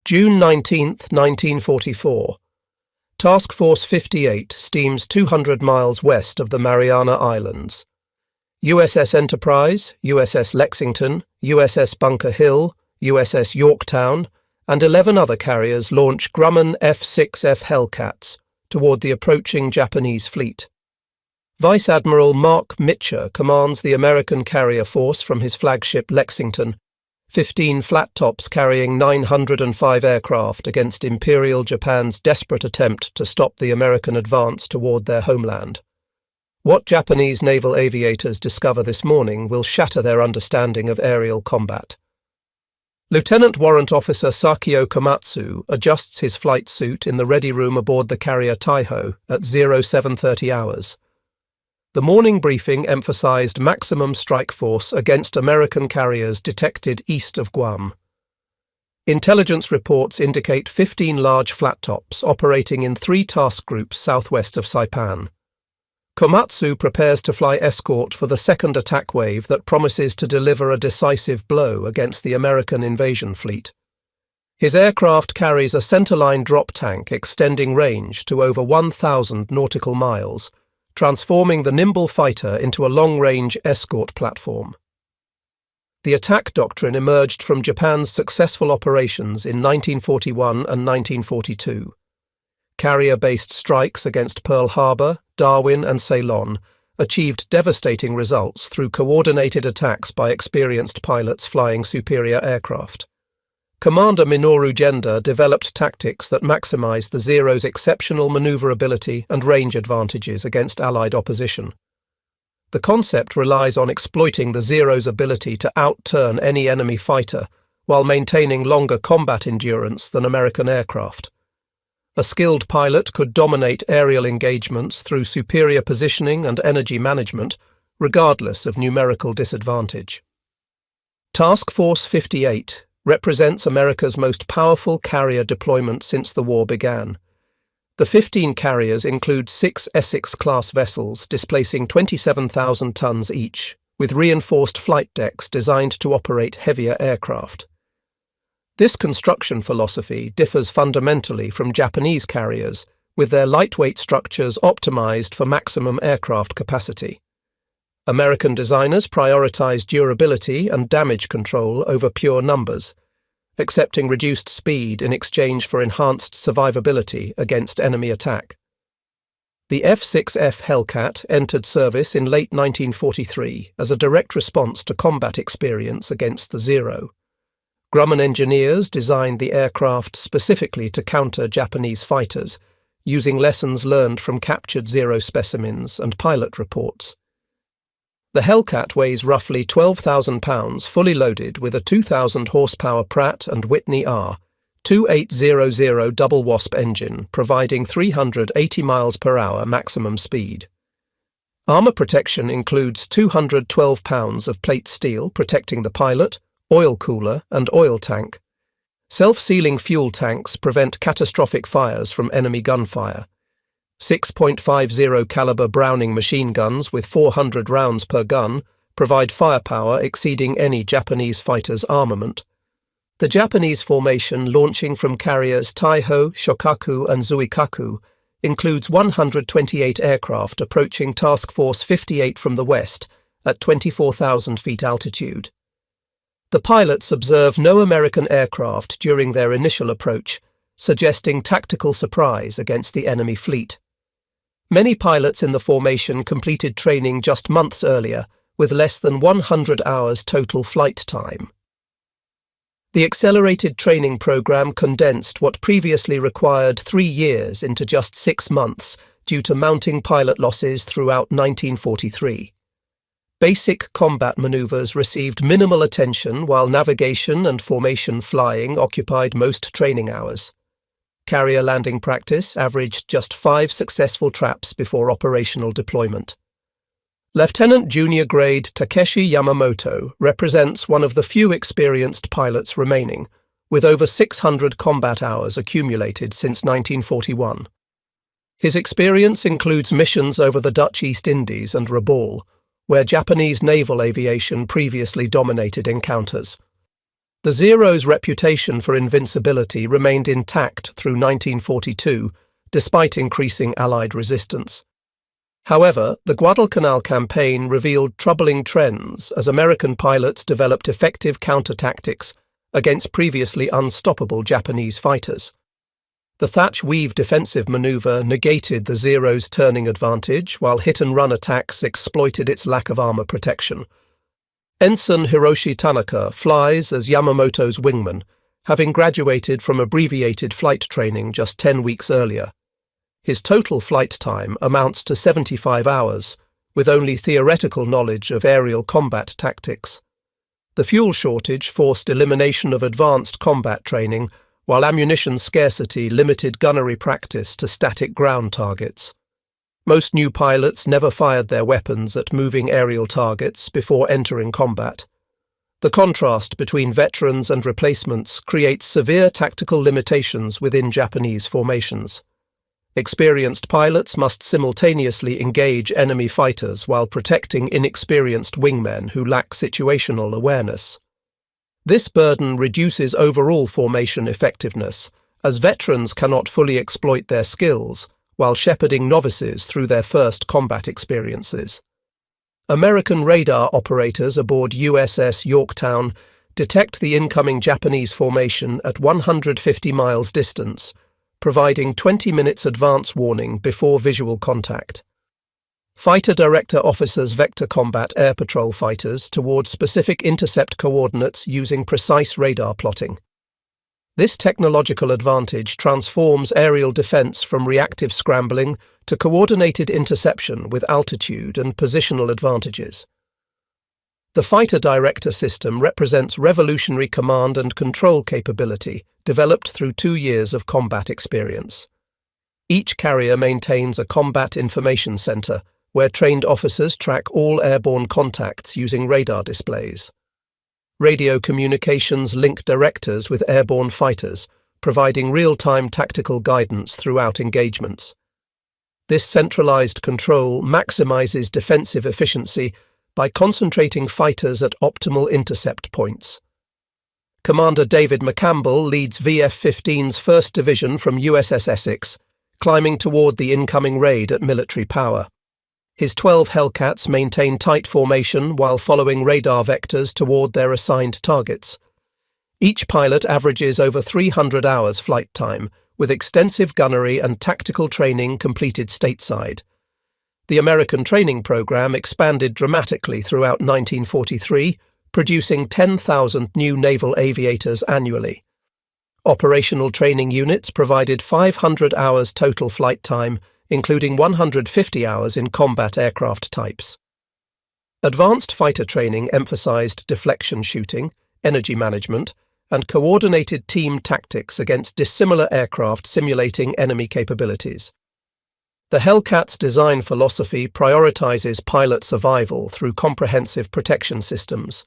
June 19, 1944. Task Force 58 steams 200 miles west of the Mariana Islands. USS Enterprise, USS Lexington, USS Bunker Hill, USS Yorktown, and 11 other carriers launch Grumman F6F Hellcats toward the approaching Japanese fleet. Vice Admiral Mark Mitcher commands the American carrier force from his flagship Lexington, 15 flat tops carrying 905 aircraft against Imperial Japan's desperate attempt to stop the American advance toward their homeland. What Japanese naval aviators discover this morning will shatter their understanding of aerial combat. Lieutenant Warrant Officer Sakio Komatsu adjusts his flight suit in the ready room aboard the carrier Taiho at 0730 hours. The morning briefing emphasized maximum strike force against American carriers detected east of Guam. Intelligence reports indicate 15 large flat tops operating in 3 task groups southwest of Saipan. Komatsu prepares to fly escort for the second attack wave that promises to deliver a decisive blow against the American invasion fleet. His aircraft carries a centerline drop tank extending range to over 1,000 nautical miles, transforming the nimble fighter into a long-range escort platform. The attack doctrine emerged from Japan's successful operations in 1941 and 1942. Carrier-based strikes against Pearl Harbor, Darwin and Ceylon achieved devastating results through coordinated attacks by experienced pilots flying superior aircraft. Commander Minoru Genda developed tactics that maximized the Zero's exceptional maneuverability and range advantages against Allied opposition. The concept relies on exploiting the Zero's ability to outturn any enemy fighter while maintaining longer combat endurance than American aircraft. A skilled pilot could dominate aerial engagements through superior positioning and energy management, regardless of numerical disadvantage. Task Force 58 represents America's most powerful carrier deployment since the war began. The 15 carriers include 6 Essex-class vessels displacing 27,000 tons each, with reinforced flight decks designed to operate heavier aircraft. This construction philosophy differs fundamentally from Japanese carriers, with their lightweight structures optimized for maximum aircraft capacity. American designers prioritize durability and damage control over pure numbers, accepting reduced speed in exchange for enhanced survivability against enemy attack. The F6F Hellcat entered service in late 1943 as a direct response to combat experience against the Zero. Grumman engineers designed the aircraft specifically to counter Japanese fighters, using lessons learned from captured Zero specimens and pilot reports. The Hellcat weighs roughly 12,000 pounds fully loaded with a 2,000 horsepower Pratt & Whitney R 2800 double wasp engine providing 380 miles per hour maximum speed. Armor protection includes 212 pounds of plate steel protecting the pilot, oil cooler and oil tank. Self-sealing fuel tanks prevent catastrophic fires from enemy gunfire. 6.50 caliber Browning machine guns with 400 rounds per gun provide firepower exceeding any Japanese fighter's armament. The Japanese formation launching from carriers Taiho, Shokaku and Zuikaku includes 128 aircraft approaching Task Force 58 from the west at 24,000 feet altitude. The pilots observe no American aircraft during their initial approach, suggesting tactical surprise against the enemy fleet. Many pilots in the formation completed training just months earlier, with less than 100 hours total flight time. The accelerated training program condensed what previously required 3 years into just 6 months due to mounting pilot losses throughout 1943. Basic combat maneuvers received minimal attention while navigation and formation flying occupied most training hours. Carrier landing practice averaged just 5 successful traps before operational deployment. Lieutenant Junior Grade Takeshi Yamamoto represents one of the few experienced pilots remaining, with over 600 combat hours accumulated since 1941. His experience includes missions over the Dutch East Indies and Rabaul, where Japanese naval aviation previously dominated encounters. The Zero's reputation for invincibility remained intact through 1942, despite increasing Allied resistance. However, the Guadalcanal campaign revealed troubling trends as American pilots developed effective counter-tactics against previously unstoppable Japanese fighters. The thatch-weave defensive maneuver negated the Zero's turning advantage, while hit-and-run attacks exploited its lack of armor protection. Ensign Hiroshi Tanaka flies as Yamamoto's wingman, having graduated from abbreviated flight training just 10 weeks earlier. His total flight time amounts to 75 hours, with only theoretical knowledge of aerial combat tactics. The fuel shortage forced elimination of advanced combat training, while ammunition scarcity limited gunnery practice to static ground targets. Most new pilots never fired their weapons at moving aerial targets before entering combat. The contrast between veterans and replacements creates severe tactical limitations within Japanese formations. Experienced pilots must simultaneously engage enemy fighters while protecting inexperienced wingmen who lack situational awareness. This burden reduces overall formation effectiveness, as veterans cannot fully exploit their skills while shepherding novices through their first combat experiences. American radar operators aboard USS Yorktown detect the incoming Japanese formation at 150 miles distance, providing 20 minutes advance warning before visual contact. Fighter Director Officers vector combat air patrol fighters toward specific intercept coordinates using precise radar plotting. This technological advantage transforms aerial defense from reactive scrambling to coordinated interception with altitude and positional advantages. The Fighter Director system represents revolutionary command and control capability developed through 2 years of combat experience. Each carrier maintains a combat information center where trained officers track all airborne contacts using radar displays. Radio communications link directors with airborne fighters, providing real-time tactical guidance throughout engagements. This centralized control maximizes defensive efficiency by concentrating fighters at optimal intercept points. Commander David McCampbell leads VF-15's 1st Division from USS Essex, climbing toward the incoming raid at military power. His 12 Hellcats maintain tight formation while following radar vectors toward their assigned targets. Each pilot averages over 300 hours flight time, with extensive gunnery and tactical training completed stateside. The American training program expanded dramatically throughout 1943, producing 10,000 new naval aviators annually. Operational training units provided 500 hours total flight time, including 150 hours in combat aircraft types. Advanced fighter training emphasized deflection shooting, energy management, and coordinated team tactics against dissimilar aircraft simulating enemy capabilities. The Hellcat's design philosophy prioritizes pilot survival through comprehensive protection systems.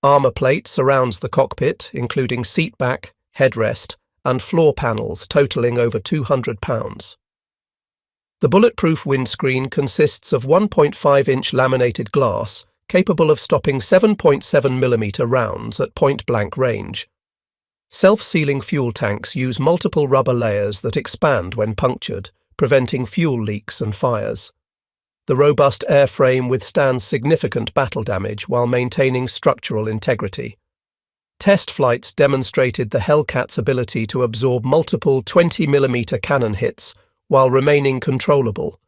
Armor plate surrounds the cockpit, including seatback, headrest, and floor panels totaling over 200 pounds. The bulletproof windscreen consists of 1.5-inch laminated glass capable of stopping 7.7mm rounds at point-blank range. Self-sealing fuel tanks use multiple rubber layers that expand when punctured, preventing fuel leaks and fires. The robust airframe withstands significant battle damage while maintaining structural integrity. Test flights demonstrated the Hellcat's ability to absorb multiple 20mm cannon hits while remaining controllable.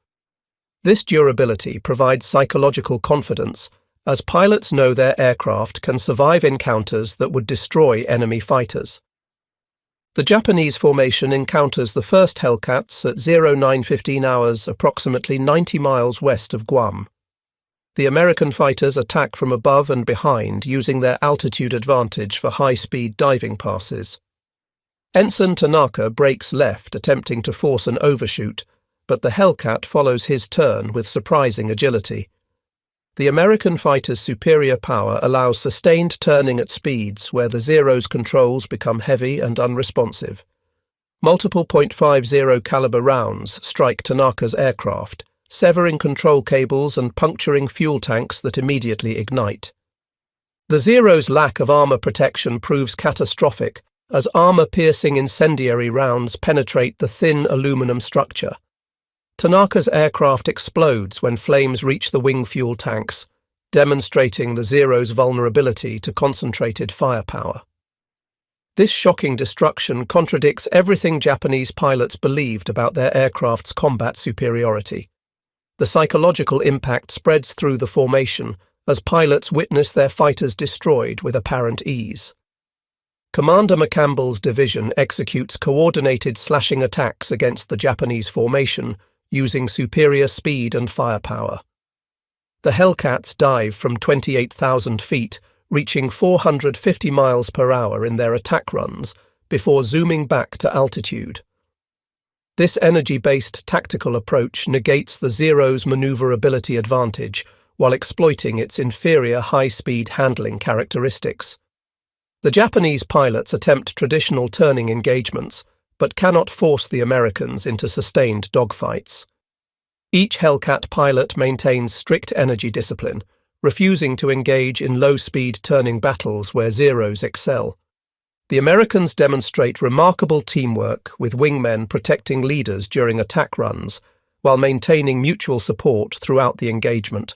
This durability provides psychological confidence, as pilots know their aircraft can survive encounters that would destroy enemy fighters. The Japanese formation encounters the first Hellcats at 09:15 hours approximately 90 miles west of Guam. The American fighters attack from above and behind using their altitude advantage for high-speed diving passes. Ensign Tanaka breaks left, attempting to force an overshoot, but the Hellcat follows his turn with surprising agility. The American fighter's superior power allows sustained turning at speeds where the Zero's controls become heavy and unresponsive. Multiple .50 caliber rounds strike Tanaka's aircraft, severing control cables and puncturing fuel tanks that immediately ignite. The Zero's lack of armor protection proves catastrophic, as armor-piercing incendiary rounds penetrate the thin aluminum structure. Tanaka's aircraft explodes when flames reach the wing fuel tanks, demonstrating the Zero's vulnerability to concentrated firepower. This shocking destruction contradicts everything Japanese pilots believed about their aircraft's combat superiority. The psychological impact spreads through the formation as pilots witness their fighters destroyed with apparent ease. Commander McCampbell's division executes coordinated slashing attacks against the Japanese formation using superior speed and firepower. The Hellcats dive from 28,000 feet, reaching 450 miles per hour in their attack runs before zooming back to altitude. This energy-based tactical approach negates the Zero's maneuverability advantage while exploiting its inferior high-speed handling characteristics. The Japanese pilots attempt traditional turning engagements, but cannot force the Americans into sustained dogfights. Each Hellcat pilot maintains strict energy discipline, refusing to engage in low-speed turning battles where Zeros excel. The Americans demonstrate remarkable teamwork, with wingmen protecting leaders during attack runs, while maintaining mutual support throughout the engagement.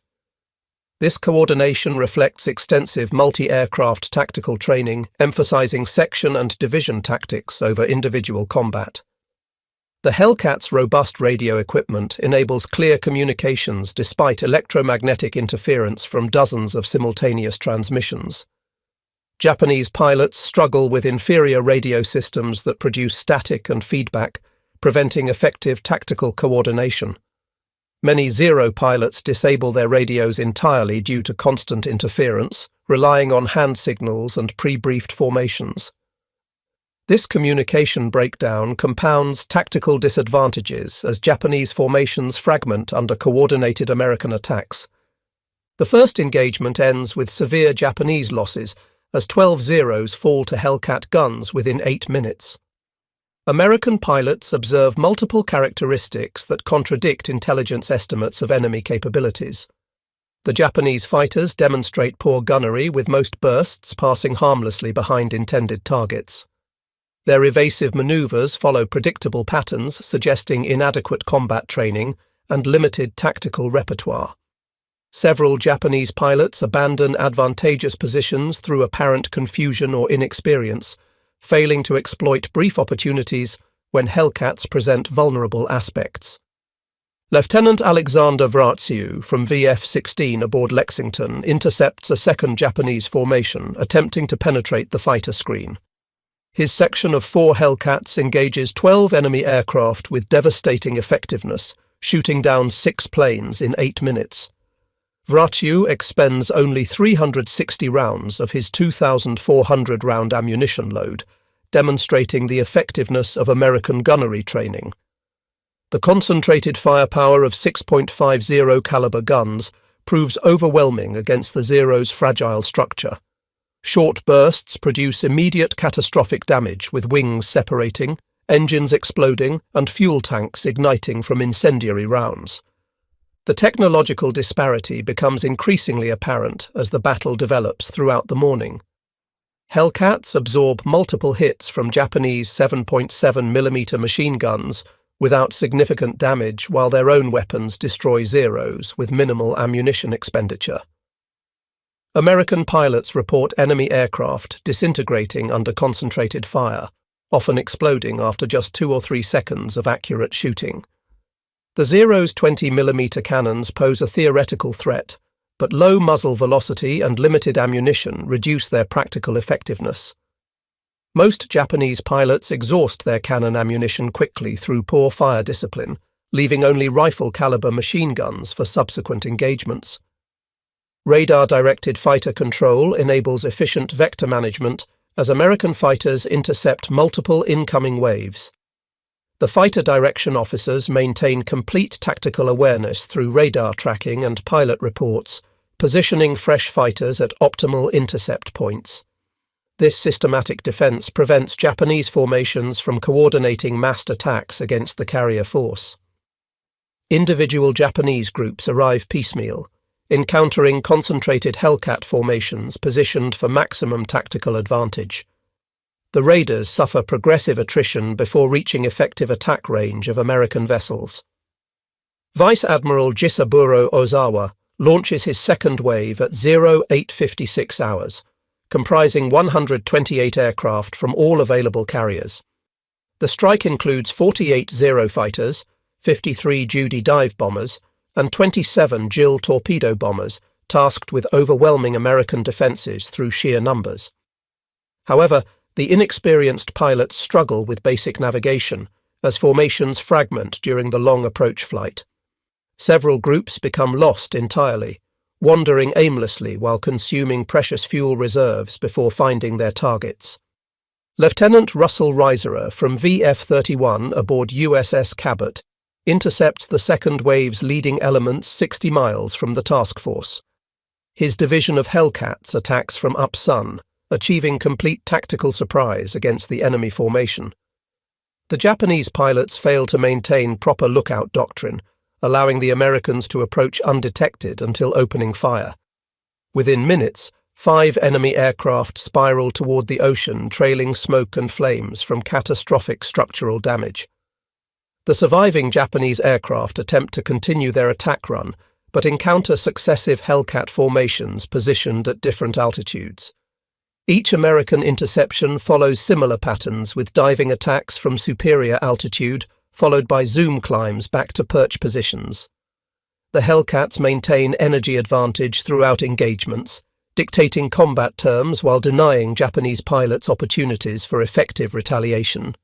This coordination reflects extensive multi-aircraft tactical training, emphasizing section and division tactics over individual combat. The Hellcat's robust radio equipment enables clear communications despite electromagnetic interference from dozens of simultaneous transmissions. Japanese pilots struggle with inferior radio systems that produce static and feedback, preventing effective tactical coordination. Many Zero pilots disable their radios entirely due to constant interference, relying on hand signals and pre-briefed formations. This communication breakdown compounds tactical disadvantages as Japanese formations fragment under coordinated American attacks. The first engagement ends with severe Japanese losses as 12 Zeros fall to Hellcat guns within 8 minutes. American pilots observe multiple characteristics that contradict intelligence estimates of enemy capabilities. The Japanese fighters demonstrate poor gunnery, with most bursts passing harmlessly behind intended targets. Their evasive maneuvers follow predictable patterns, suggesting inadequate combat training and limited tactical repertoire. Several Japanese pilots abandon advantageous positions through apparent confusion or inexperience, failing to exploit brief opportunities when Hellcats present vulnerable aspects. Lieutenant Alexander Vratsiu from VF-16 aboard Lexington intercepts a second Japanese formation attempting to penetrate the fighter screen. His section of 4 Hellcats engages 12 enemy aircraft with devastating effectiveness, shooting down 6 planes in 8 minutes. Vratsiu expends only 360 rounds of his 2,400-round ammunition load, demonstrating the effectiveness of American gunnery training. The concentrated firepower of 6.50 caliber guns proves overwhelming against the Zero's fragile structure. Short bursts produce immediate catastrophic damage, with wings separating, engines exploding, and fuel tanks igniting from incendiary rounds. The technological disparity becomes increasingly apparent as the battle develops throughout the morning. Hellcats absorb multiple hits from Japanese 7.7mm machine guns without significant damage, while their own weapons destroy Zeros with minimal ammunition expenditure. American pilots report enemy aircraft disintegrating under concentrated fire, often exploding after just 2 or 3 seconds of accurate shooting. The Zero's 20mm cannons pose a theoretical threat, but low muzzle velocity and limited ammunition reduce their practical effectiveness. Most Japanese pilots exhaust their cannon ammunition quickly through poor fire discipline, leaving only rifle-caliber machine guns for subsequent engagements. Radar-directed fighter control enables efficient vector management as American fighters intercept multiple incoming waves. The fighter direction officers maintain complete tactical awareness through radar tracking and pilot reports, positioning fresh fighters at optimal intercept points. This systematic defense prevents Japanese formations from coordinating massed attacks against the carrier force. Individual Japanese groups arrive piecemeal, encountering concentrated Hellcat formations positioned for maximum tactical advantage. The raiders suffer progressive attrition before reaching effective attack range of American vessels. Vice Admiral Jisaburo Ozawa launches his second wave at 0856 hours, comprising 128 aircraft from all available carriers. The strike includes 48 Zero fighters, 53 Judy dive bombers, and 27 Jill torpedo bombers tasked with overwhelming American defences through sheer numbers. However, the inexperienced pilots struggle with basic navigation as formations fragment during the long approach flight. Several groups become lost entirely, wandering aimlessly while consuming precious fuel reserves before finding their targets. Lieutenant Russell Reiserer from VF-31 aboard USS Cabot intercepts the second wave's leading elements 60 miles from the task force. His division of Hellcats attacks from up-sun, achieving complete tactical surprise against the enemy formation. The Japanese pilots fail to maintain proper lookout doctrine, allowing the Americans to approach undetected until opening fire. Within minutes, 5 enemy aircraft spiral toward the ocean, trailing smoke and flames from catastrophic structural damage. The surviving Japanese aircraft attempt to continue their attack run, but encounter successive Hellcat formations positioned at different altitudes. Each American interception follows similar patterns, with diving attacks from superior altitude, followed by zoom climbs back to perch positions. The Hellcats maintain energy advantage throughout engagements, dictating combat terms while denying Japanese pilots opportunities for effective retaliation.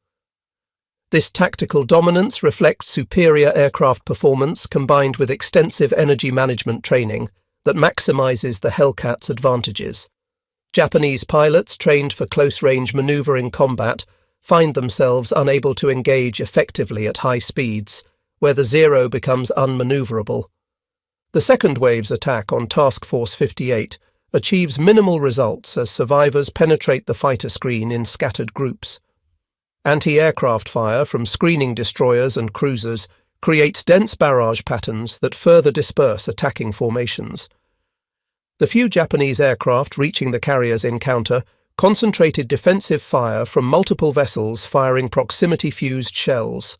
This tactical dominance reflects superior aircraft performance combined with extensive energy management training that maximizes the Hellcat's advantages. Japanese pilots trained for close-range maneuvering combat find themselves unable to engage effectively at high speeds, where the Zero becomes unmaneuverable. The second wave's attack on Task Force 58 achieves minimal results as survivors penetrate the fighter screen in scattered groups. Anti-aircraft fire from screening destroyers and cruisers creates dense barrage patterns that further disperse attacking formations. The few Japanese aircraft reaching the carrier's encounter concentrated defensive fire from multiple vessels firing proximity-fused shells.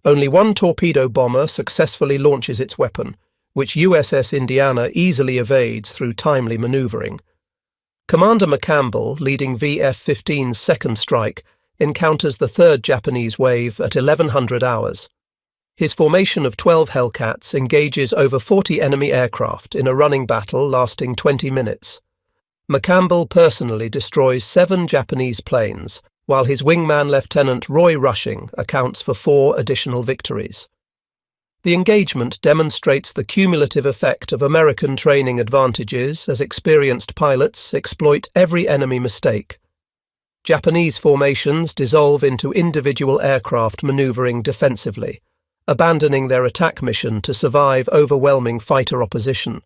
Only one torpedo bomber successfully launches its weapon, which USS Indiana easily evades through timely maneuvering. Commander McCampbell, leading VF-15's second strike, encounters the third Japanese wave at 1100 hours. His formation of 12 Hellcats engages over 40 enemy aircraft in a running battle lasting 20 minutes. McCampbell personally destroys 7 Japanese planes, while his wingman Lieutenant Roy Rushing accounts for 4 additional victories. The engagement demonstrates the cumulative effect of American training advantages as experienced pilots exploit every enemy mistake. Japanese formations dissolve into individual aircraft maneuvering defensively, abandoning their attack mission to survive overwhelming fighter opposition.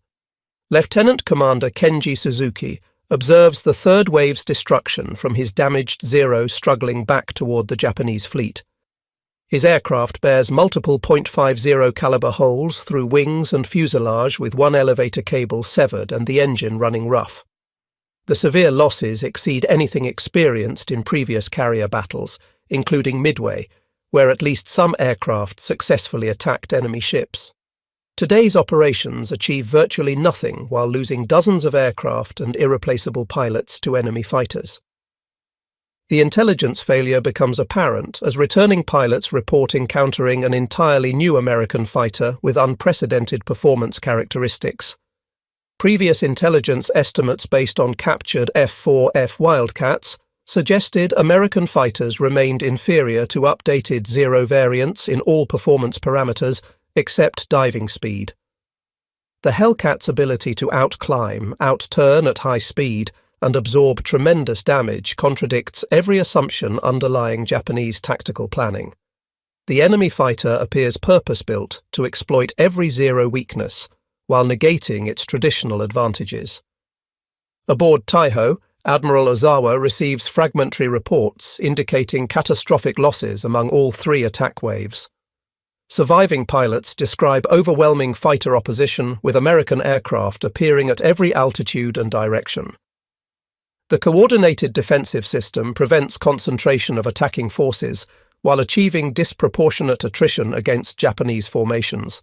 Lieutenant Commander Kenji Suzuki observes the third wave's destruction from his damaged Zero struggling back toward the Japanese fleet. His aircraft bears multiple .50 caliber holes through wings and fuselage, with one elevator cable severed and the engine running rough. The severe losses exceed anything experienced in previous carrier battles, including Midway, where at least some aircraft successfully attacked enemy ships. Today's operations achieve virtually nothing while losing dozens of aircraft and irreplaceable pilots to enemy fighters. The intelligence failure becomes apparent as returning pilots report encountering an entirely new American fighter with unprecedented performance characteristics. Previous intelligence estimates based on captured F6F Wildcats suggested American fighters remained inferior to updated Zero variants in all performance parameters except diving speed. The Hellcat's ability to outclimb, outturn at high speed, and absorb tremendous damage contradicts every assumption underlying Japanese tactical planning. The enemy fighter appears purpose-built to exploit every Zero weakness, while negating its traditional advantages. Aboard Taiho, Admiral Ozawa receives fragmentary reports indicating catastrophic losses among all 3 attack waves. Surviving pilots describe overwhelming fighter opposition, with American aircraft appearing at every altitude and direction. The coordinated defensive system prevents concentration of attacking forces while achieving disproportionate attrition against Japanese formations.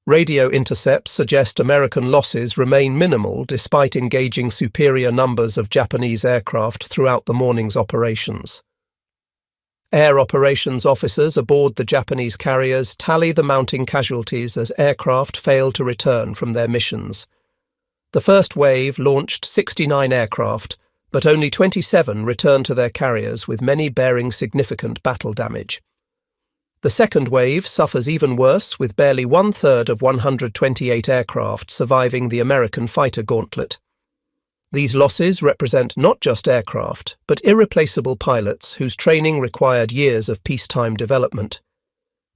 Radio intercepts suggest American losses remain minimal despite engaging superior numbers of Japanese aircraft throughout the morning's operations. Air operations officers aboard the Japanese carriers tally the mounting casualties as aircraft fail to return from their missions. The first wave launched 69 aircraft, but only 27 returned to their carriers, with many bearing significant battle damage. The second wave suffers even worse, with barely one-third of 128 aircraft surviving the American fighter gauntlet. These losses represent not just aircraft, but irreplaceable pilots whose training required years of peacetime development.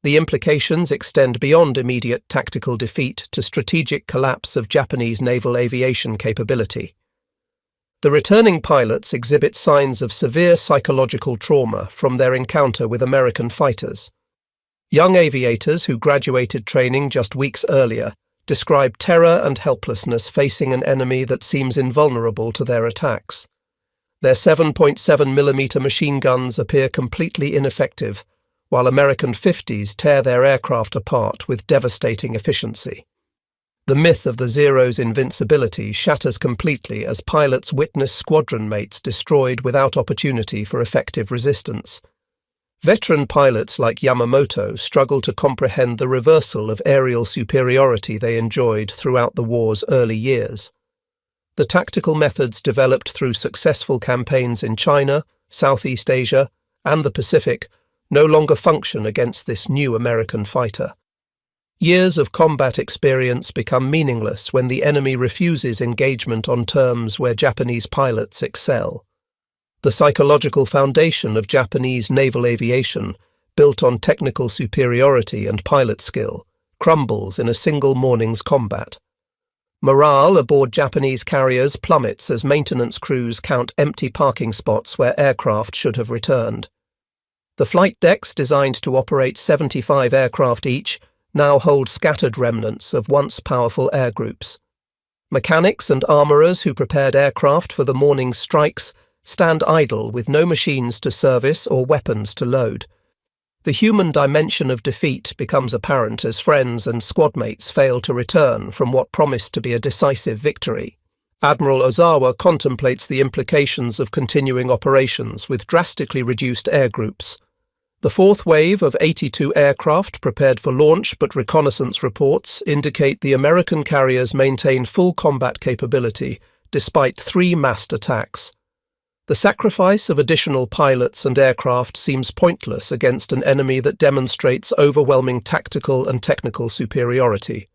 The implications extend beyond immediate tactical defeat to strategic collapse of Japanese naval aviation capability. The returning pilots exhibit signs of severe psychological trauma from their encounter with American fighters. Young aviators who graduated training just weeks earlier describe terror and helplessness facing an enemy that seems invulnerable to their attacks. Their 7.7mm machine guns appear completely ineffective, while American 50s tear their aircraft apart with devastating efficiency. The myth of the Zero's invincibility shatters completely as pilots witness squadron mates destroyed without opportunity for effective resistance. Veteran pilots like Yamamoto struggle to comprehend the reversal of aerial superiority they enjoyed throughout the war's early years. The tactical methods developed through successful campaigns in China, Southeast Asia, and the Pacific no longer function against this new American fighter. Years of combat experience become meaningless when the enemy refuses engagement on terms where Japanese pilots excel. The psychological foundation of Japanese naval aviation, built on technical superiority and pilot skill, crumbles in a single morning's combat. Morale aboard Japanese carriers plummets as maintenance crews count empty parking spots where aircraft should have returned. The flight decks, designed to operate 75 aircraft each, now hold scattered remnants of once powerful air groups. Mechanics and armourers who prepared aircraft for the morning's strikes stand idle with no machines to service or weapons to load. The human dimension of defeat becomes apparent as friends and squadmates fail to return from what promised to be a decisive victory. Admiral Ozawa contemplates the implications of continuing operations with drastically reduced air groups. The fourth wave of 82 aircraft prepared for launch, but reconnaissance reports indicate the American carriers maintain full combat capability despite 3 massed attacks. The sacrifice of additional pilots and aircraft seems pointless against an enemy that demonstrates overwhelming tactical and technical superiority.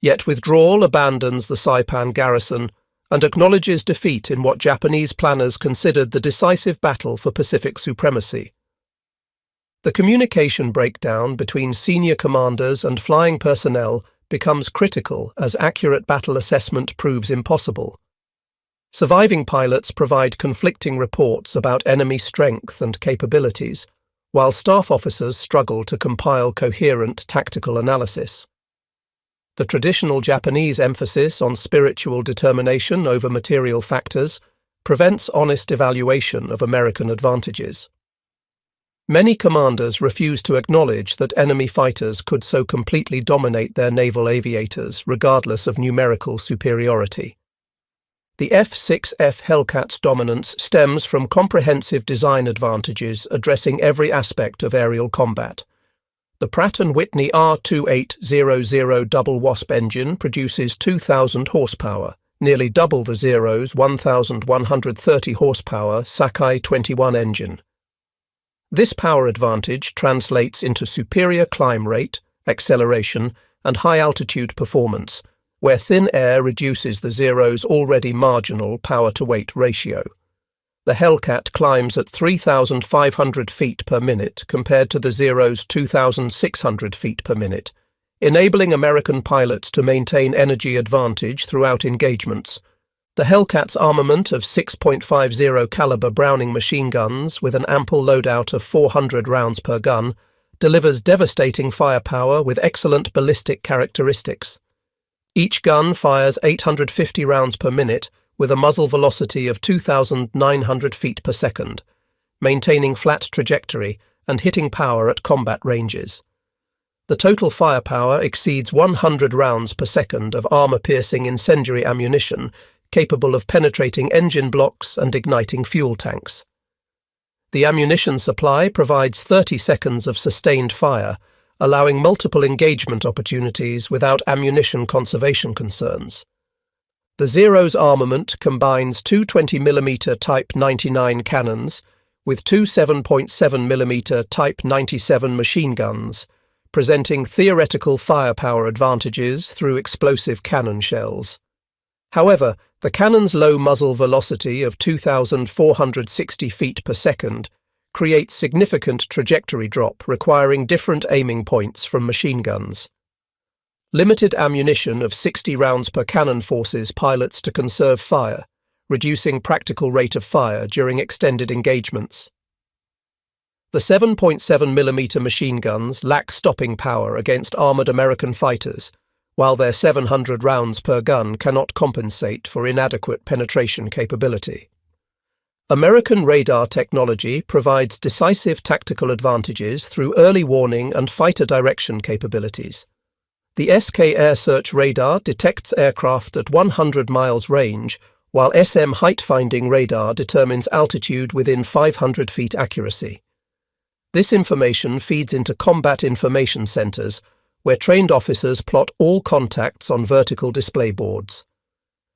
Yet withdrawal abandons the Saipan garrison and acknowledges defeat in what Japanese planners considered the decisive battle for Pacific supremacy. The communication breakdown between senior commanders and flying personnel becomes critical as accurate battle assessment proves impossible. Surviving pilots provide conflicting reports about enemy strength and capabilities, while staff officers struggle to compile coherent tactical analysis. The traditional Japanese emphasis on spiritual determination over material factors prevents honest evaluation of American advantages. Many commanders refuse to acknowledge that enemy fighters could so completely dominate their naval aviators regardless of numerical superiority. The F6F Hellcat's dominance stems from comprehensive design advantages addressing every aspect of aerial combat. The Pratt & Whitney R2800 double Wasp engine produces 2,000 horsepower, nearly double the Zero's 1,130 horsepower Sakai 21 engine. This power advantage translates into superior climb rate, acceleration, and high-altitude performance, where thin air reduces the Zero's already marginal power-to-weight ratio. The Hellcat climbs at 3,500 feet per minute compared to the Zero's 2,600 feet per minute, enabling American pilots to maintain energy advantage throughout engagements. The Hellcat's armament of 6.50 caliber Browning machine guns with an ample loadout of 400 rounds per gun delivers devastating firepower with excellent ballistic characteristics. Each gun fires 850 rounds per minute with a muzzle velocity of 2,900 feet per second, maintaining flat trajectory and hitting power at combat ranges. The total firepower exceeds 100 rounds per second of armor-piercing incendiary ammunition capable of penetrating engine blocks and igniting fuel tanks. The ammunition supply provides 30 seconds of sustained fire, allowing multiple engagement opportunities without ammunition conservation concerns. The Zero's armament combines two 20mm Type 99 cannons with two 7.7mm Type 97 machine guns, presenting theoretical firepower advantages through explosive cannon shells. However, the cannon's low muzzle velocity of 2,460 feet per second creates significant trajectory drop requiring different aiming points from machine guns. Limited ammunition of 60 rounds per cannon forces pilots to conserve fire, reducing practical rate of fire during extended engagements. The 7.7mm machine guns lack stopping power against armoured American fighters, while their 700 rounds per gun cannot compensate for inadequate penetration capability. American radar technology provides decisive tactical advantages through early warning and fighter direction capabilities. The SK Air Search radar detects aircraft at 100 miles range, while SM height-finding radar determines altitude within 500 feet accuracy. This information feeds into combat information centers, where trained officers plot all contacts on vertical display boards.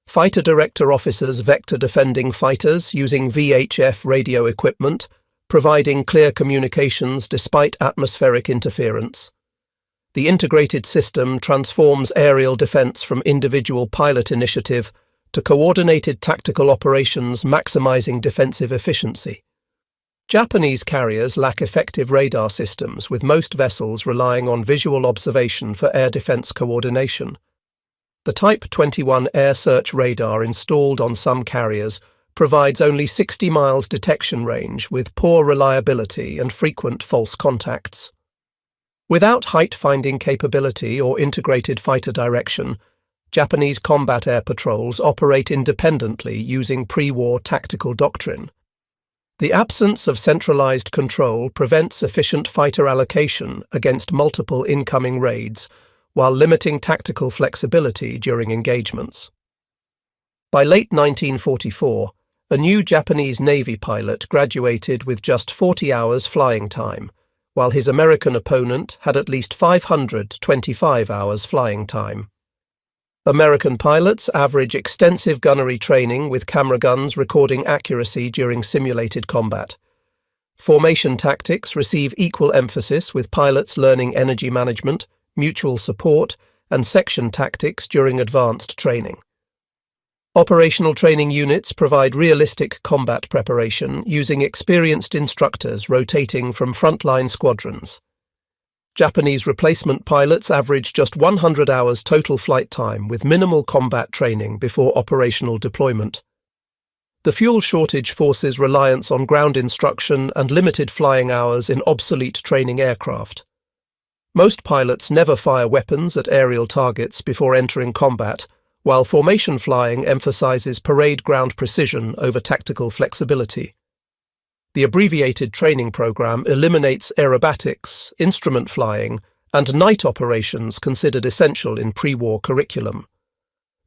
Fighter director officers vector defending fighters using VHF radio equipment, providing clear communications despite atmospheric interference. The integrated system transforms aerial defense from individual pilot initiative to coordinated tactical operations, maximizing defensive efficiency. Japanese carriers lack effective radar systems, with most vessels relying on visual observation for air defense coordination. The Type 21 air search radar installed on some carriers provides only 60 miles detection range with poor reliability and frequent false contacts. Without height-finding capability or integrated fighter direction, Japanese combat air patrols operate independently using pre-war tactical doctrine. The absence of centralized control prevents efficient fighter allocation against multiple incoming raids, while limiting tactical flexibility during engagements. By late 1944, a new Japanese Navy pilot graduated with just 40 hours flying time, while his American opponent had at least 525 hours flying time. American pilots average extensive gunnery training with camera guns recording accuracy during simulated combat. Formation tactics receive equal emphasis, with pilots learning energy management, mutual support, and section tactics during advanced training. Operational training units provide realistic combat preparation using experienced instructors rotating from frontline squadrons. Japanese replacement pilots average just 100 hours total flight time with minimal combat training before operational deployment. The fuel shortage forces reliance on ground instruction and limited flying hours in obsolete training aircraft. Most pilots never fire weapons at aerial targets before entering combat, while formation flying emphasizes parade ground precision over tactical flexibility. The abbreviated training program eliminates aerobatics, instrument flying, and night operations considered essential in pre-war curriculum.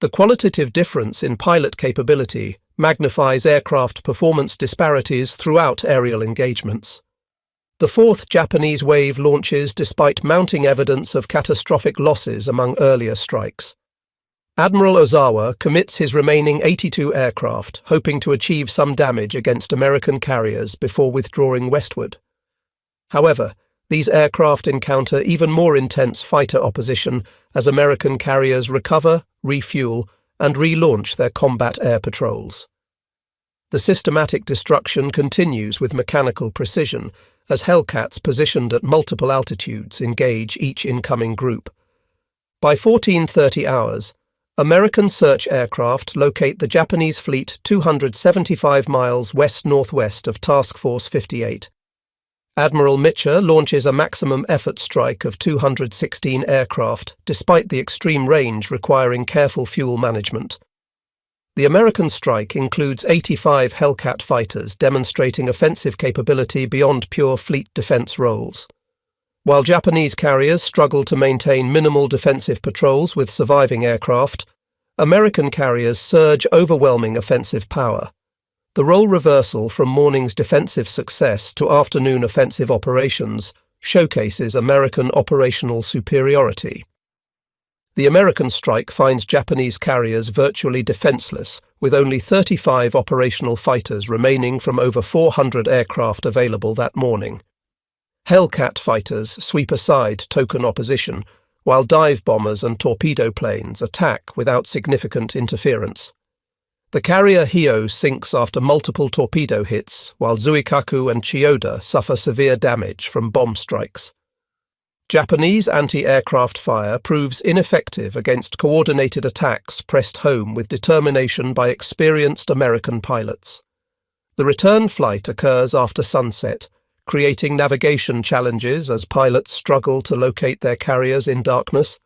The qualitative difference in pilot capability magnifies aircraft performance disparities throughout aerial engagements. The fourth Japanese wave launches despite mounting evidence of catastrophic losses among earlier strikes. Admiral Ozawa commits his remaining 82 aircraft, hoping to achieve some damage against American carriers before withdrawing westward. However, these aircraft encounter even more intense fighter opposition as American carriers recover, refuel, and relaunch their combat air patrols. The systematic destruction continues with mechanical precision as Hellcats positioned at multiple altitudes engage each incoming group. By 14:30 hours, American search aircraft locate the Japanese fleet 275 miles west-northwest of Task Force 58. Admiral Mitchell launches a maximum effort strike of 216 aircraft, despite the extreme range requiring careful fuel management. The American strike includes 85 Hellcat fighters demonstrating offensive capability beyond pure fleet defense roles. While Japanese carriers struggle to maintain minimal defensive patrols with surviving aircraft, American carriers surge overwhelming offensive power. The role reversal from morning's defensive success to afternoon offensive operations showcases American operational superiority. The American strike finds Japanese carriers virtually defenseless, with only 35 operational fighters remaining from over 400 aircraft available that morning. Hellcat fighters sweep aside token opposition, while dive bombers and torpedo planes attack without significant interference. The carrier Hio sinks after multiple torpedo hits, while Zuikaku and Chiyoda suffer severe damage from bomb strikes. Japanese anti-aircraft fire proves ineffective against coordinated attacks pressed home with determination by experienced American pilots. The return flight occurs after sunset, creating navigation challenges as pilots struggle to locate their carriers in darkness.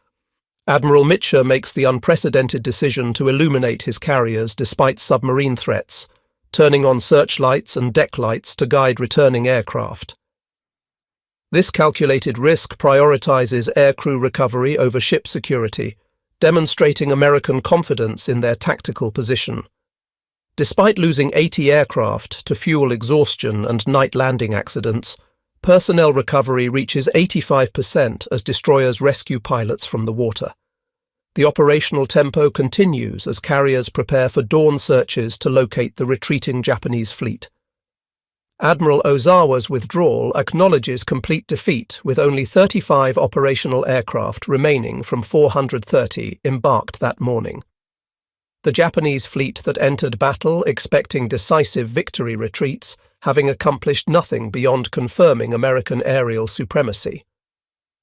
Admiral Mitchell makes the unprecedented decision to illuminate his carriers despite submarine threats, turning on searchlights and deck lights to guide returning aircraft. This calculated risk prioritizes aircrew recovery over ship security, demonstrating American confidence in their tactical position. Despite losing 80 aircraft to fuel exhaustion and night landing accidents, personnel recovery reaches 85% as destroyers rescue pilots from the water. The operational tempo continues as carriers prepare for dawn searches to locate the retreating Japanese fleet. Admiral Ozawa's withdrawal acknowledges complete defeat with only 35 operational aircraft remaining from 430 embarked that morning. The Japanese fleet that entered battle expecting decisive victory retreats, having accomplished nothing beyond confirming American aerial supremacy.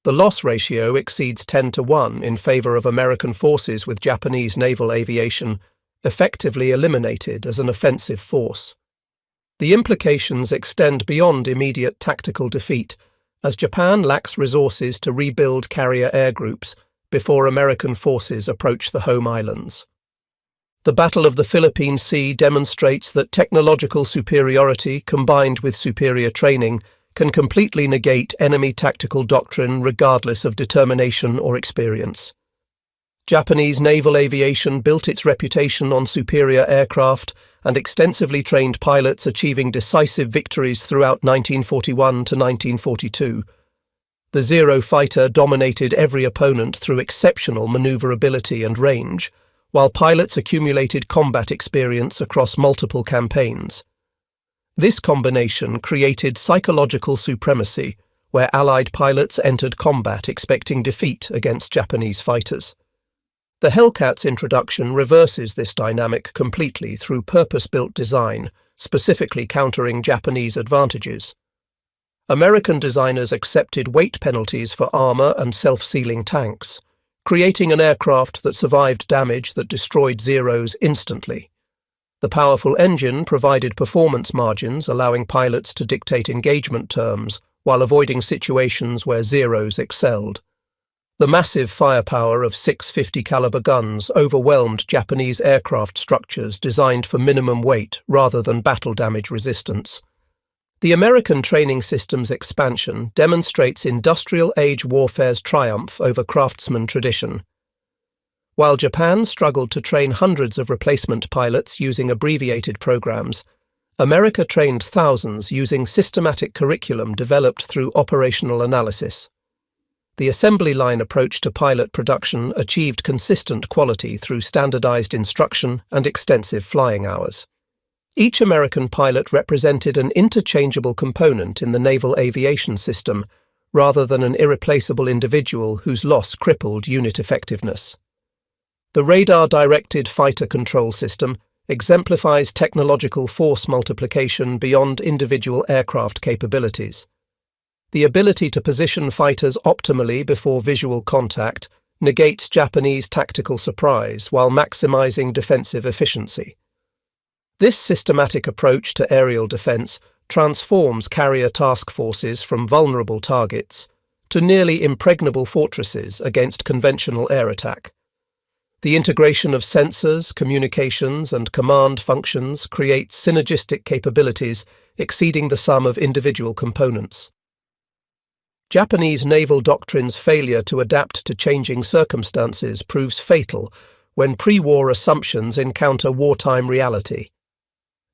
The loss ratio exceeds 10-1 in favor of American forces, with Japanese naval aviation effectively eliminated as an offensive force. The implications extend beyond immediate tactical defeat, as Japan lacks resources to rebuild carrier air groups before American forces approach the home islands. The Battle of the Philippine Sea demonstrates that technological superiority combined with superior training can completely negate enemy tactical doctrine regardless of determination or experience. Japanese naval aviation built its reputation on superior aircraft and extensively trained pilots, achieving decisive victories throughout 1941 to 1942. The Zero fighter dominated every opponent through exceptional maneuverability and range, while pilots accumulated combat experience across multiple campaigns. This combination created psychological supremacy, where Allied pilots entered combat expecting defeat against Japanese fighters. The Hellcat's introduction reverses this dynamic completely through purpose-built design, specifically countering Japanese advantages. American designers accepted weight penalties for armor and self-sealing tanks, creating an aircraft that survived damage that destroyed Zeros instantly. The powerful engine provided performance margins, allowing pilots to dictate engagement terms while avoiding situations where Zeros excelled. The massive firepower of 650 caliber guns overwhelmed Japanese aircraft structures designed for minimum weight rather than battle damage resistance. The American training system's expansion demonstrates industrial-age warfare's triumph over craftsman tradition. While Japan struggled to train hundreds of replacement pilots using abbreviated programs, America trained thousands using systematic curriculum developed through operational analysis. The assembly line approach to pilot production achieved consistent quality through standardized instruction and extensive flying hours. Each American pilot represented an interchangeable component in the naval aviation system, rather than an irreplaceable individual whose loss crippled unit effectiveness. The radar-directed fighter control system exemplifies technological force multiplication beyond individual aircraft capabilities. The ability to position fighters optimally before visual contact negates Japanese tactical surprise while maximizing defensive efficiency. This systematic approach to aerial defense transforms carrier task forces from vulnerable targets to nearly impregnable fortresses against conventional air attack. The integration of sensors, communications, and command functions creates synergistic capabilities exceeding the sum of individual components. Japanese naval doctrine's failure to adapt to changing circumstances proves fatal when pre-war assumptions encounter wartime reality.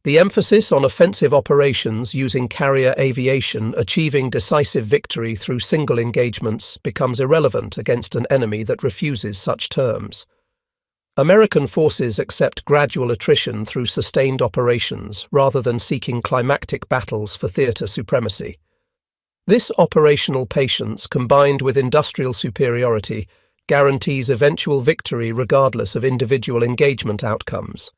The emphasis on offensive operations using carrier aviation achieving decisive victory through single engagements becomes irrelevant against an enemy that refuses such terms. American forces accept gradual attrition through sustained operations rather than seeking climactic battles for theater supremacy. This operational patience, combined with industrial superiority, guarantees eventual victory regardless of individual engagement outcomes.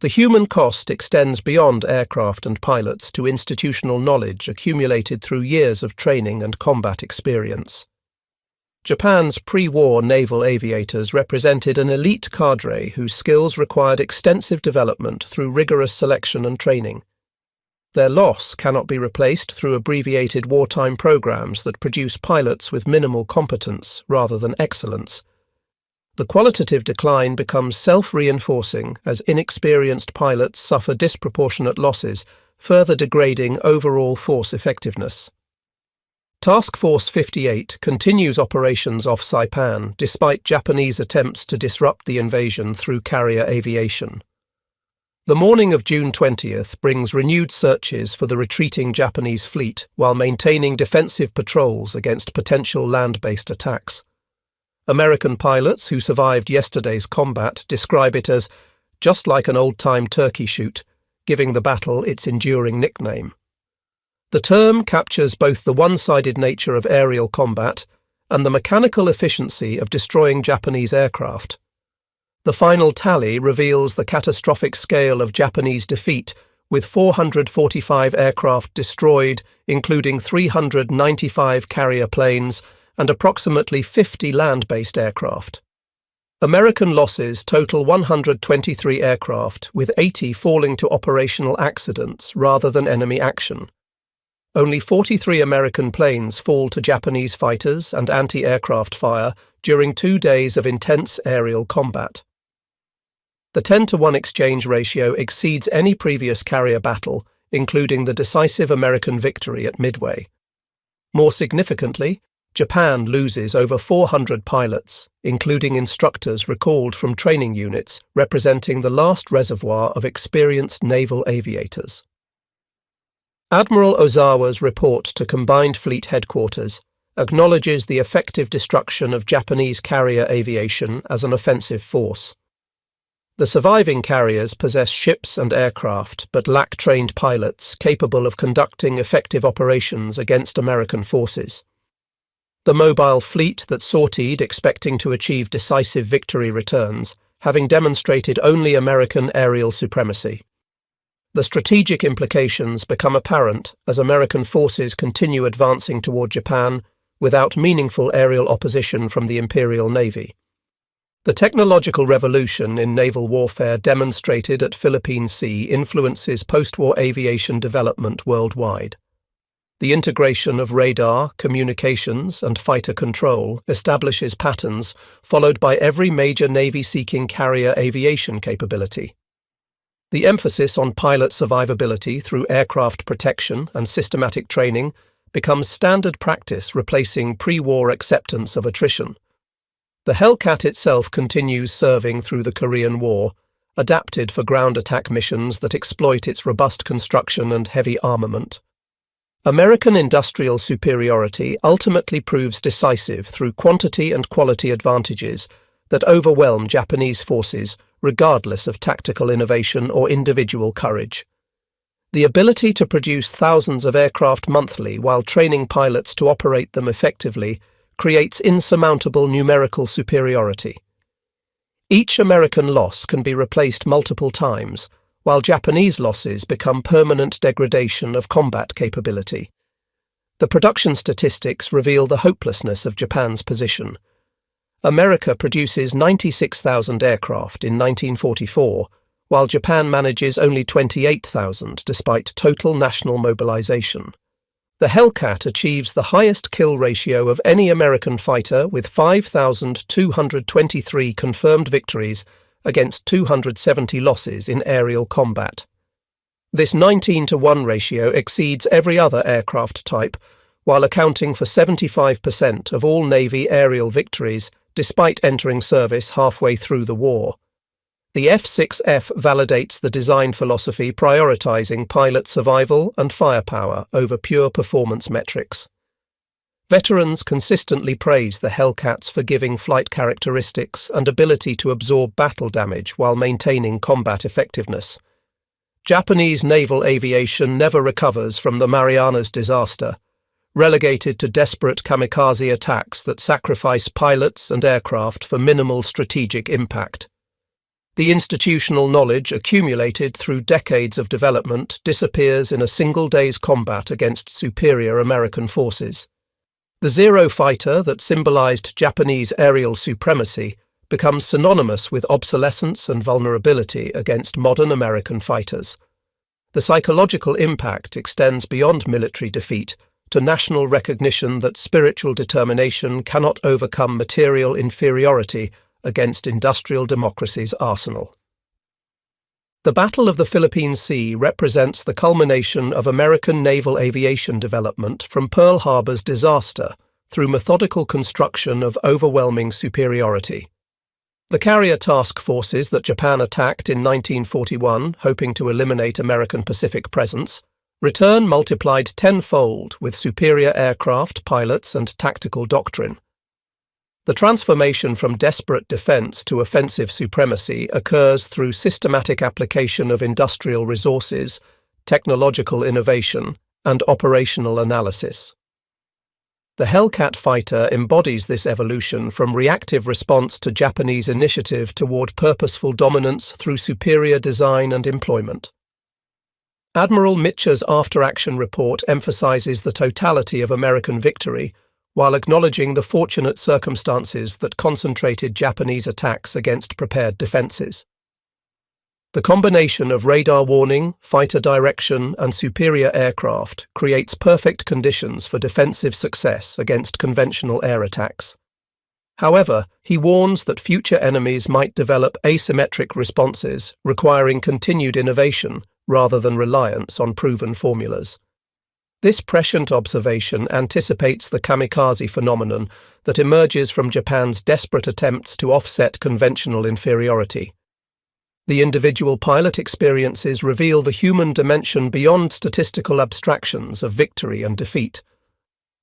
The human cost extends beyond aircraft and pilots to institutional knowledge accumulated through years of training and combat experience. Japan's pre-war naval aviators represented an elite cadre whose skills required extensive development through rigorous selection and training. Their loss cannot be replaced through abbreviated wartime programs that produce pilots with minimal competence rather than excellence. The qualitative decline becomes self-reinforcing as inexperienced pilots suffer disproportionate losses, further degrading overall force effectiveness. Task Force 58 continues operations off Saipan despite Japanese attempts to disrupt the invasion through carrier aviation. The morning of June 20th brings renewed searches for the retreating Japanese fleet while maintaining defensive patrols against potential land-based attacks. American pilots who survived yesterday's combat describe it as just like an old-time turkey shoot, giving the battle its enduring nickname. The term captures both the one-sided nature of aerial combat and the mechanical efficiency of destroying Japanese aircraft. The final tally reveals the catastrophic scale of Japanese defeat, with 445 aircraft destroyed, including 395 carrier planes and approximately 50 land-based aircraft. American losses total 123 aircraft, with 80 falling to operational accidents rather than enemy action. Only 43 American planes fall to Japanese fighters and anti-aircraft fire during 2 days of intense aerial combat. The 10-to-1 exchange ratio exceeds any previous carrier battle, including the decisive American victory at Midway. More significantly, Japan loses over 400 pilots, including instructors recalled from training units, representing the last reservoir of experienced naval aviators. Admiral Ozawa's report to Combined Fleet Headquarters acknowledges the effective destruction of Japanese carrier aviation as an offensive force. The surviving carriers possess ships and aircraft but lack trained pilots capable of conducting effective operations against American forces. The mobile fleet that sortied expecting to achieve decisive victory returns, having demonstrated only American aerial supremacy. The strategic implications become apparent as American forces continue advancing toward Japan without meaningful aerial opposition from the Imperial Navy. The technological revolution in naval warfare demonstrated at Philippine Sea influences post-war aviation development worldwide. The integration of radar, communications, and fighter control establishes patterns followed by every major Navy seeking carrier aviation capability. The emphasis on pilot survivability through aircraft protection and systematic training becomes standard practice, replacing pre-war acceptance of attrition. The Hellcat itself continues serving through the Korean War, adapted for ground attack missions that exploit its robust construction and heavy armament. American industrial superiority ultimately proves decisive through quantity and quality advantages that overwhelm Japanese forces regardless of tactical innovation or individual courage. The ability to produce thousands of aircraft monthly while training pilots to operate them effectively creates insurmountable numerical superiority. Each American loss can be replaced multiple times, while Japanese losses become permanent degradation of combat capability. The production statistics reveal the hopelessness of Japan's position. America produces 96,000 aircraft in 1944, while Japan manages only 28,000 despite total national mobilization. The Hellcat achieves the highest kill ratio of any American fighter with 5,223 confirmed victories against 270 losses in aerial combat. This 19-to-1 ratio exceeds every other aircraft type, while accounting for 75% of all Navy aerial victories despite entering service halfway through the war. The F6F validates the design philosophy prioritizing pilot survival and firepower over pure performance metrics. Veterans consistently praise the Hellcat's forgiving flight characteristics and ability to absorb battle damage while maintaining combat effectiveness. Japanese naval aviation never recovers from the Marianas disaster, relegated to desperate kamikaze attacks that sacrifice pilots and aircraft for minimal strategic impact. The institutional knowledge accumulated through decades of development disappears in a single day's combat against superior American forces. The Zero fighter that symbolized Japanese aerial supremacy becomes synonymous with obsolescence and vulnerability against modern American fighters. The psychological impact extends beyond military defeat to national recognition that spiritual determination cannot overcome material inferiority against industrial democracy's arsenal. The Battle of the Philippine Sea represents the culmination of American naval aviation development from Pearl Harbor's disaster through methodical construction of overwhelming superiority. The carrier task forces that Japan attacked in 1941, hoping to eliminate American Pacific presence, return multiplied tenfold with superior aircraft, pilots, and tactical doctrine. The transformation from desperate defense to offensive supremacy occurs through systematic application of industrial resources, technological innovation, and operational analysis. The Hellcat fighter embodies this evolution from reactive response to Japanese initiative toward purposeful dominance through superior design and employment. Admiral Mitcher's after-action report emphasizes the totality of American victory, while acknowledging the fortunate circumstances that concentrated Japanese attacks against prepared defenses. The combination of radar warning, fighter direction, and superior aircraft creates perfect conditions for defensive success against conventional air attacks. However, he warns that future enemies might develop asymmetric responses requiring continued innovation rather than reliance on proven formulas. This prescient observation anticipates the kamikaze phenomenon that emerges from Japan's desperate attempts to offset conventional inferiority. The individual pilot experiences reveal the human dimension beyond statistical abstractions of victory and defeat.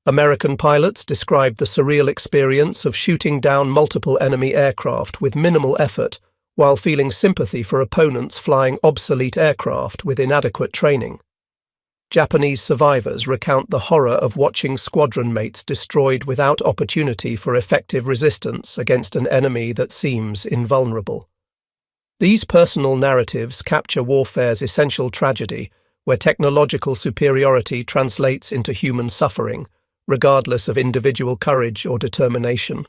American pilots describe the surreal experience of shooting down multiple enemy aircraft with minimal effort while feeling sympathy for opponents flying obsolete aircraft with inadequate training. Japanese survivors recount the horror of watching squadron mates destroyed without opportunity for effective resistance against an enemy that seems invulnerable. These personal narratives capture warfare's essential tragedy, where technological superiority translates into human suffering, regardless of individual courage or determination.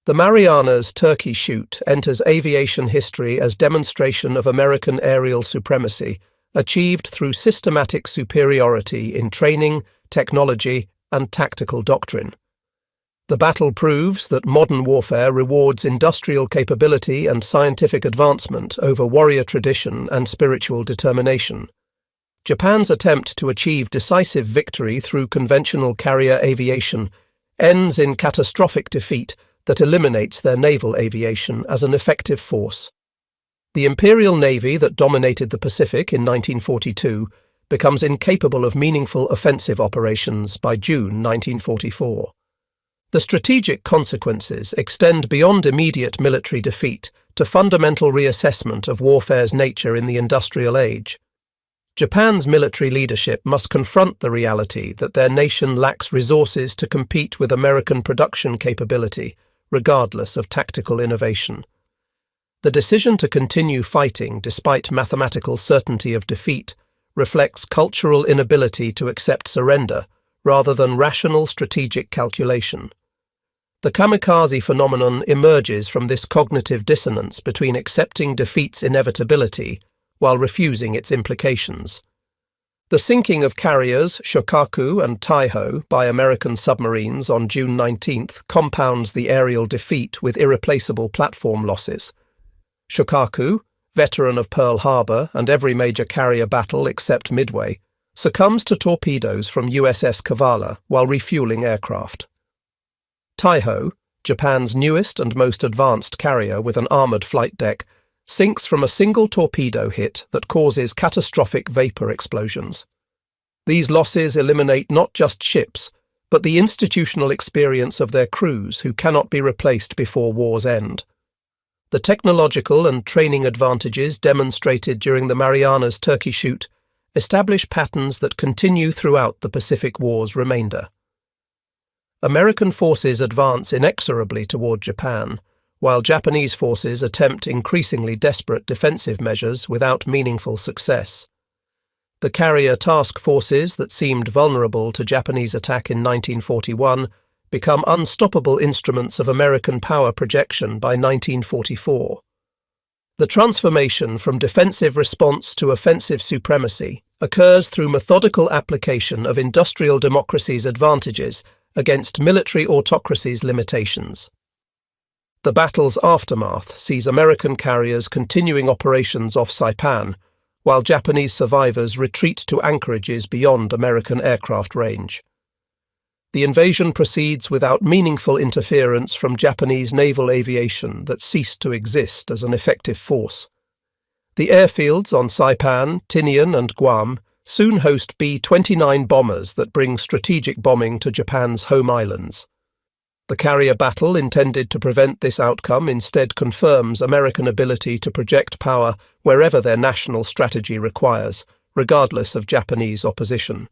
The Marianas turkey shoot enters aviation history as demonstration of American aerial supremacy, achieved through systematic superiority in training, technology, and tactical doctrine. The battle proves that modern warfare rewards industrial capability and scientific advancement over warrior tradition and spiritual determination. Japan's attempt to achieve decisive victory through conventional carrier aviation ends in catastrophic defeat that eliminates their naval aviation as an effective force. The Imperial Navy that dominated the Pacific in 1942 becomes incapable of meaningful offensive operations by June 1944. The strategic consequences extend beyond immediate military defeat to fundamental reassessment of warfare's nature in the industrial age. Japan's military leadership must confront the reality that their nation lacks resources to compete with American production capability, regardless of tactical innovation. The decision to continue fighting despite mathematical certainty of defeat reflects cultural inability to accept surrender rather than rational strategic calculation. The kamikaze phenomenon emerges from this cognitive dissonance between accepting defeat's inevitability while refusing its implications. The sinking of carriers Shokaku and Taiho by American submarines on June 19th compounds the aerial defeat with irreplaceable platform losses. Shokaku, veteran of Pearl Harbor and every major carrier battle except Midway, succumbs to torpedoes from USS Kavala while refueling aircraft. Taiho, Japan's newest and most advanced carrier with an armoured flight deck, sinks from a single torpedo hit that causes catastrophic vapour explosions. These losses eliminate not just ships, but the institutional experience of their crews who cannot be replaced before war's end. The technological and training advantages demonstrated during the Marianas Turkey shoot establish patterns that continue throughout the Pacific War's remainder. American forces advance inexorably toward Japan, while Japanese forces attempt increasingly desperate defensive measures without meaningful success. The carrier task forces that seemed vulnerable to Japanese attack in 1941 become unstoppable instruments of American power projection by 1944. The transformation from defensive response to offensive supremacy occurs through methodical application of industrial democracy's advantages against military autocracy's limitations. The battle's aftermath sees American carriers continuing operations off Saipan, while Japanese survivors retreat to anchorages beyond American aircraft range. The invasion proceeds without meaningful interference from Japanese naval aviation that ceased to exist as an effective force. The airfields on Saipan, Tinian, and Guam soon host B-29 bombers that bring strategic bombing to Japan's home islands. The carrier battle intended to prevent this outcome instead confirms American ability to project power wherever their national strategy requires, regardless of Japanese opposition.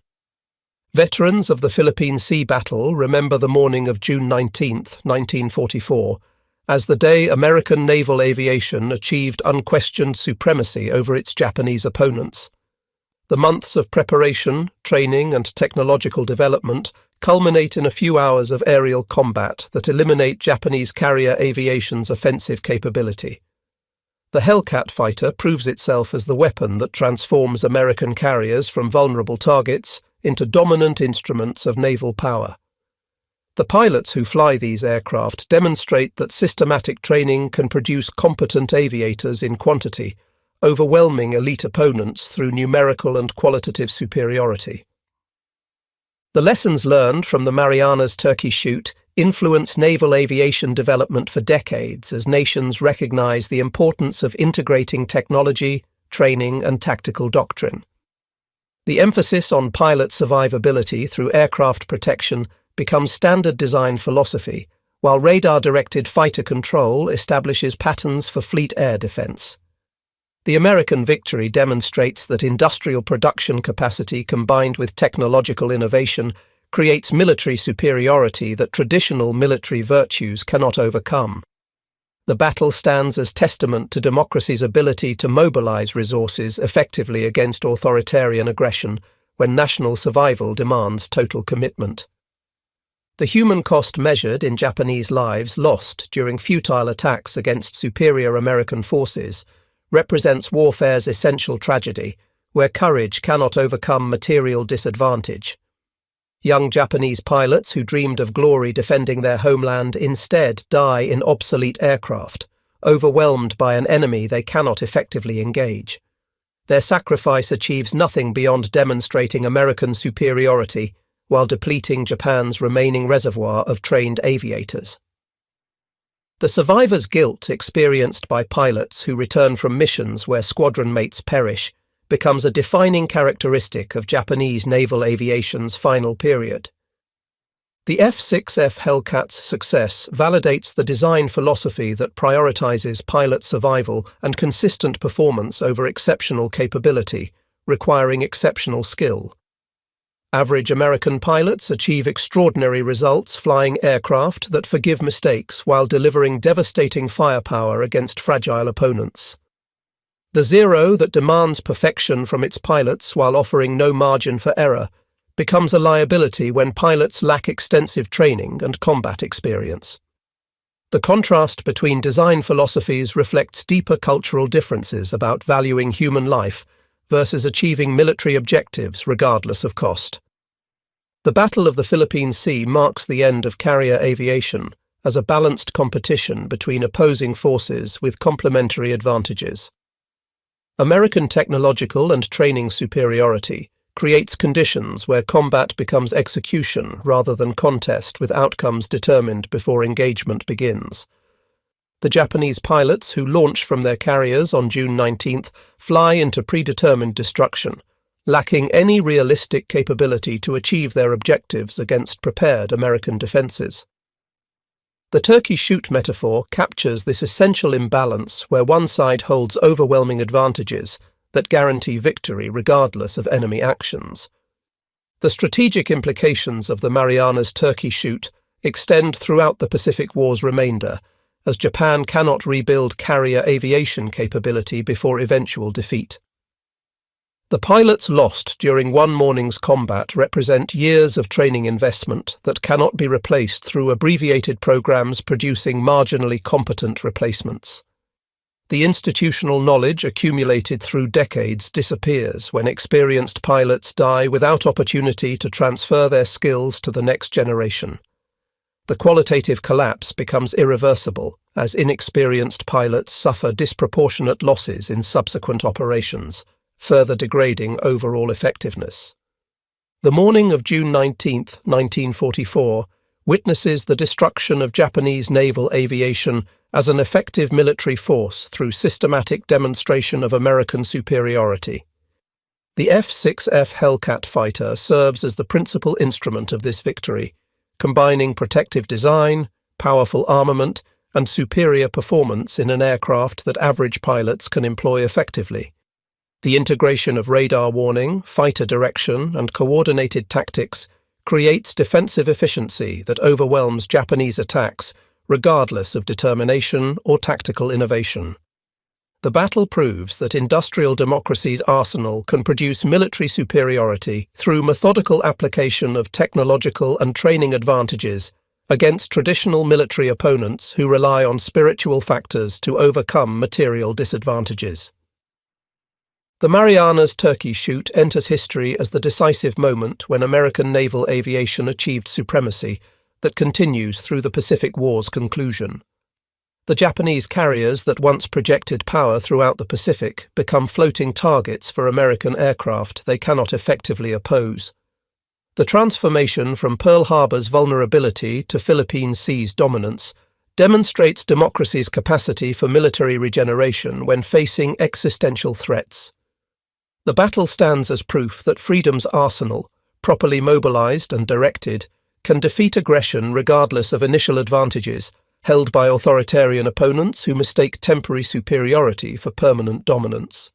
Veterans of the Philippine Sea Battle remember the morning of June 19, 1944, as the day American naval aviation achieved unquestioned supremacy over its Japanese opponents. The months of preparation, training, and technological development culminate in a few hours of aerial combat that eliminate Japanese carrier aviation's offensive capability. The Hellcat fighter proves itself as the weapon that transforms American carriers from vulnerable targets into dominant instruments of naval power. The pilots who fly these aircraft demonstrate that systematic training can produce competent aviators in quantity, overwhelming elite opponents through numerical and qualitative superiority. The lessons learned from the Marianas Turkey shoot influence naval aviation development for decades as nations recognize the importance of integrating technology, training, and tactical doctrine. The emphasis on pilot survivability through aircraft protection becomes standard design philosophy, while radar-directed fighter control establishes patterns for fleet air defense. The American victory demonstrates that industrial production capacity combined with technological innovation creates military superiority that traditional military virtues cannot overcome. The battle stands as testament to democracy's ability to mobilize resources effectively against authoritarian aggression when national survival demands total commitment. The human cost measured in Japanese lives lost during futile attacks against superior American forces represents warfare's essential tragedy, where courage cannot overcome material disadvantage. Young Japanese pilots who dreamed of glory defending their homeland instead die in obsolete aircraft, overwhelmed by an enemy they cannot effectively engage. Their sacrifice achieves nothing beyond demonstrating American superiority while depleting Japan's remaining reservoir of trained aviators. The survivor's guilt experienced by pilots who return from missions where squadron mates perish becomes a defining characteristic of Japanese naval aviation's final period. The F6F Hellcat's success validates the design philosophy that prioritizes pilot survival and consistent performance over exceptional capability, requiring exceptional skill. Average American pilots achieve extraordinary results flying aircraft that forgive mistakes while delivering devastating firepower against fragile opponents. The Zero that demands perfection from its pilots while offering no margin for error becomes a liability when pilots lack extensive training and combat experience. The contrast between design philosophies reflects deeper cultural differences about valuing human life versus achieving military objectives regardless of cost. The Battle of the Philippine Sea marks the end of carrier aviation as a balanced competition between opposing forces with complementary advantages. American technological and training superiority creates conditions where combat becomes execution rather than contest with outcomes determined before engagement begins. The Japanese pilots who launch from their carriers on June 19th fly into predetermined destruction, lacking any realistic capability to achieve their objectives against prepared American defenses. The turkey shoot metaphor captures this essential imbalance where one side holds overwhelming advantages that guarantee victory regardless of enemy actions. The strategic implications of the Marianas turkey shoot extend throughout the Pacific War's remainder, as Japan cannot rebuild carrier aviation capability before eventual defeat. The pilots lost during one morning's combat represent years of training investment that cannot be replaced through abbreviated programs producing marginally competent replacements. The institutional knowledge accumulated through decades disappears when experienced pilots die without opportunity to transfer their skills to the next generation. The qualitative collapse becomes irreversible as inexperienced pilots suffer disproportionate losses in subsequent operations, further degrading overall effectiveness. The morning of June 19, 1944, witnesses the destruction of Japanese naval aviation as an effective military force through systematic demonstration of American superiority. The F6F Hellcat fighter serves as the principal instrument of this victory, combining protective design, powerful armament, and superior performance in an aircraft that average pilots can employ effectively. The integration of radar warning, fighter direction, and coordinated tactics creates defensive efficiency that overwhelms Japanese attacks regardless of determination or tactical innovation. The battle proves that industrial democracy's arsenal can produce military superiority through methodical application of technological and training advantages against traditional military opponents who rely on spiritual factors to overcome material disadvantages. The Marianas turkey shoot enters history as the decisive moment when American naval aviation achieved supremacy that continues through the Pacific War's conclusion. The Japanese carriers that once projected power throughout the Pacific become floating targets for American aircraft they cannot effectively oppose. The transformation from Pearl Harbor's vulnerability to Philippine Sea's dominance demonstrates democracy's capacity for military regeneration when facing existential threats. The battle stands as proof that freedom's arsenal, properly mobilized and directed, can defeat aggression regardless of initial advantages held by authoritarian opponents who mistake temporary superiority for permanent dominance.